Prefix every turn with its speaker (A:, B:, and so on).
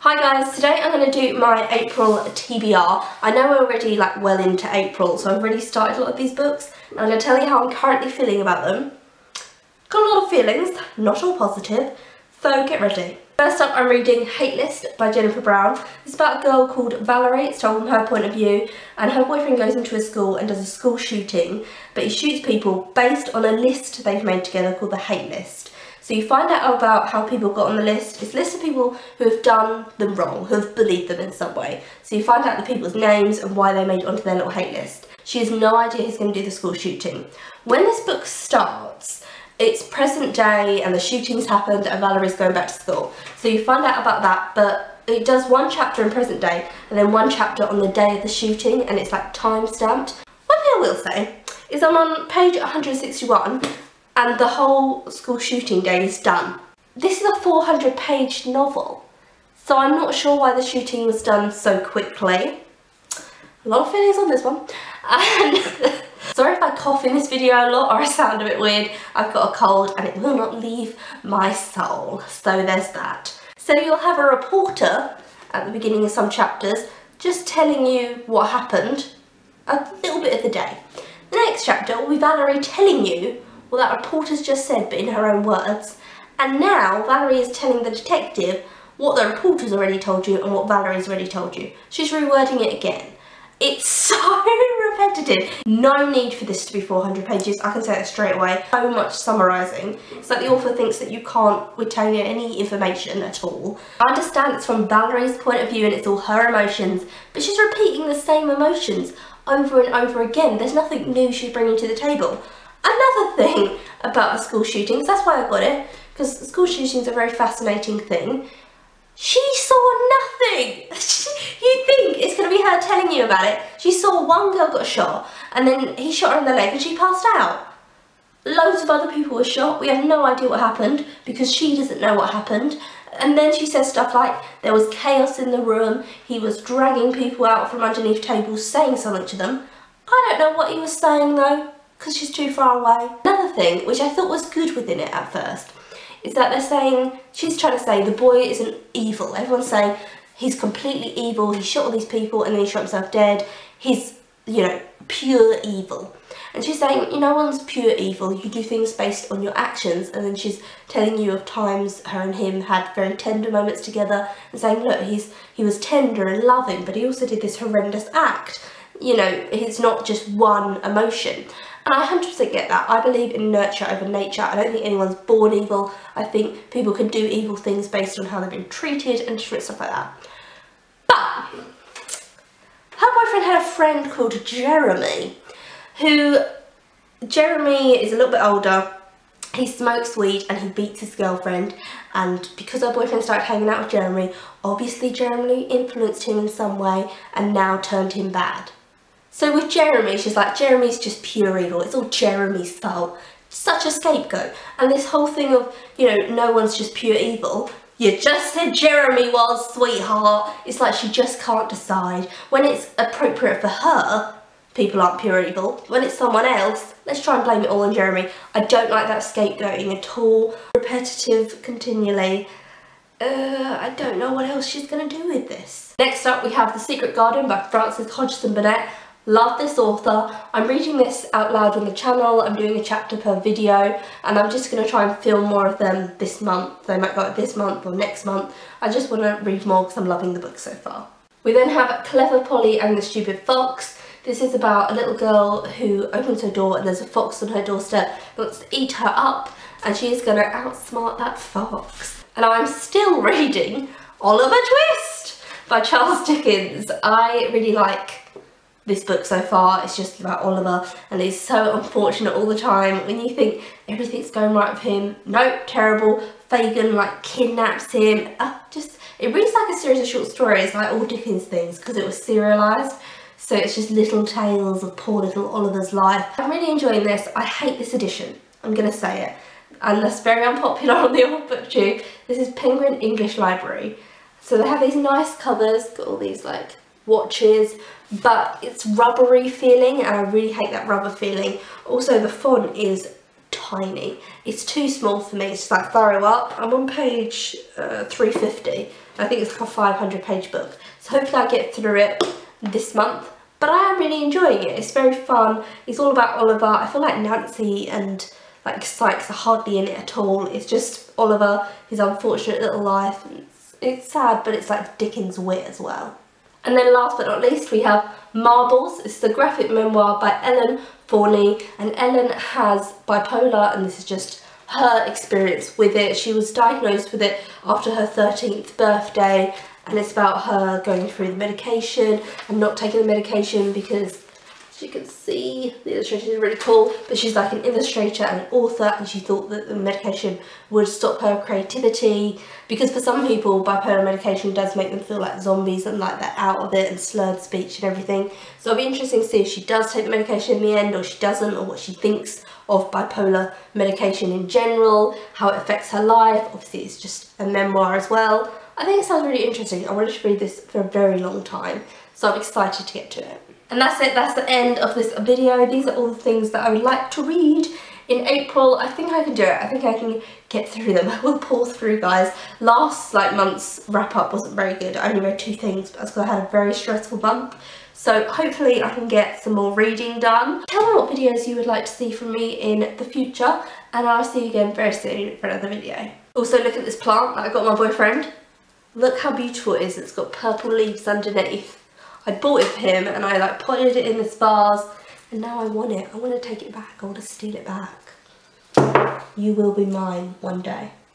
A: Hi guys, today I'm going to do my April TBR. I know we're already well into April, so I've already started a lot of these books and I'm going to tell you how I'm currently feeling about them. Got a lot of feelings, not all positive, so get ready. First up, I'm reading Hate List by Jennifer Brown. It's about a girl called Valerie. It's told from her point of view, and her boyfriend goes into a school and does a school shooting, but he shoots people based on a list they've made together called the Hate List. So you find out about how people got on the list. It's a list of people who have done them wrong, who have bullied them in some way. So you find out the people's names and why they made it onto their little hate list. She has no idea who's going to do the school shooting. When this book starts, it's present day and the shooting's happened and Valerie's going back to school. So you find out about that, but it does one chapter in present day and then one chapter on the day of the shooting, and it's time stamped. One thing I will say is I'm on page 161 and the whole school shooting day is done. This is a 400-page novel, so I'm not sure why the shooting was done so quickly. A lot of feelings on this one. And sorry if I cough in this video a lot or I sound a bit weird. I've got a cold and it will not leave my soul, so there's that. So you'll have a reporter at the beginning of some chapters just telling you what happened a little bit of the day. The next chapter will be Valerie telling you what that reporter's just said, but in her own words. And now Valerie is telling the detective what the reporter's already told you and what Valerie's already told you. She's rewording it again. It's so repetitive. No need for this to be 400 pages, I can say that straight away. So much summarising. It's like the author thinks that you can't retain any information at all. I understand it's from Valerie's point of view and it's all her emotions, but she's repeating the same emotions over and over again. There's nothing new she's bringing to the table. Another thing about the school shootings, that's why I got it, because school shootings are a very fascinating thing. She saw nothing. You think it's going to be her telling you about it. She saw one girl got shot and then he shot her in the leg and she passed out. Loads of other people were shot. We have no idea what happened because she doesn't know what happened. And then she says stuff like there was chaos in the room, he was dragging people out from underneath tables saying something to them. I don't know what he was saying though, because she's too far away. Another thing, which I thought was good within it at first, is that they're saying, she's trying to say the boy isn't evil. Everyone's saying he's completely evil, he shot all these people and then he shot himself dead. He's, pure evil. And she's saying, no one's pure evil, you do things based on your actions. And then she's telling you of times her and him had very tender moments together and saying, look, he was tender and loving, but he also did this horrendous act. It's not just one emotion. And I 100% get that. I believe in nurture over nature. I don't think anyone's born evil. I think people can do evil things based on how they've been treated and different stuff like that. But her boyfriend had a friend called Jeremy, Jeremy is a little bit older. He smokes weed and he beats his girlfriend, and because her boyfriend started hanging out with Jeremy, obviously Jeremy influenced him in some way and now turned him bad. So with Jeremy, she's like, Jeremy's just pure evil, it's all Jeremy's fault. Such a scapegoat. And this whole thing of, no one's just pure evil. You just said Jeremy was, sweetheart. It's like she just can't decide. When it's appropriate for her, people aren't pure evil. When it's someone else, let's try and blame it all on Jeremy. I don't like that scapegoating at all. Repetitive, continually. I don't know what else she's going to do with this. Next up we have The Secret Garden by Frances Hodgson Burnett. Love this author. I'm reading this out loud on the channel. I'm doing a chapter per video and I'm just going to try and film more of them this month. They might go out this month or next month. I just want to read more because I'm loving the book so far. We then have Clever Polly and the Stupid Fox. This is about a little girl who opens her door and there's a fox on her doorstep who wants to eat her up, and she is going to outsmart that fox. And I'm still reading Oliver Twist by Charles Dickens. I really like this book so far. It's just about Oliver and he's so unfortunate all the time. When you think everything's going right with him, nope, terrible. Fagin kidnaps him. It reads like a series of short stories, like all Dickens things, because it was serialised. So it's just little tales of poor little Oliver's life. I'm really enjoying this. I hate this edition, I'm going to say it. And that's very unpopular on the old booktube. This is Penguin English Library. So they have these nice covers, got all these watches, but it's rubbery feeling and I really hate that rubber feeling. Also the font is tiny. It's too small for me, it's just like throw up. I'm on page 350. I think it's like a 500 page book. So hopefully I get through it this month. But I am really enjoying it. It's very fun. It's all about Oliver. I feel like Nancy and like Sykes are hardly in it at all. It's just Oliver, his unfortunate little life. It's sad, but it's like Dickens' wit as well. And then last but not least, we have Marbles. It's the graphic memoir by Ellen Forney, and Ellen has bipolar, and this is just her experience with it. She was diagnosed with it after her 13th birthday, and it's about her going through the medication and not taking the medication because, as you can see, the illustration is really cool, but she's like an illustrator and an author, and she thought that the medication would stop her creativity, because for some people bipolar medication does make them feel like zombies and like they're out of it and slurred speech and everything. So it'll be interesting to see if she does take the medication in the end or she doesn't, or what she thinks of bipolar medication in general, how it affects her life. Obviously it's just a memoir as well. I think it sounds really interesting. I wanted to read this for a very long time, so I'm excited to get to it. And that's it, that's the end of this video. These are all the things that I would like to read in April. I think I can do it. I think I can get through them. I will pull through, guys. Last month's wrap up wasn't very good. I only read 2 things, but that's because I had a very stressful month. So hopefully I can get some more reading done. Tell me what videos you would like to see from me in the future, and I'll see you again very soon for another video. Also, look at this plant that I got my boyfriend. Look how beautiful it is. It's got purple leaves underneath. I bought it for him and I like potted it in this vase, and now I want it. I want to take it back. I want to steal it back. You will be mine one day.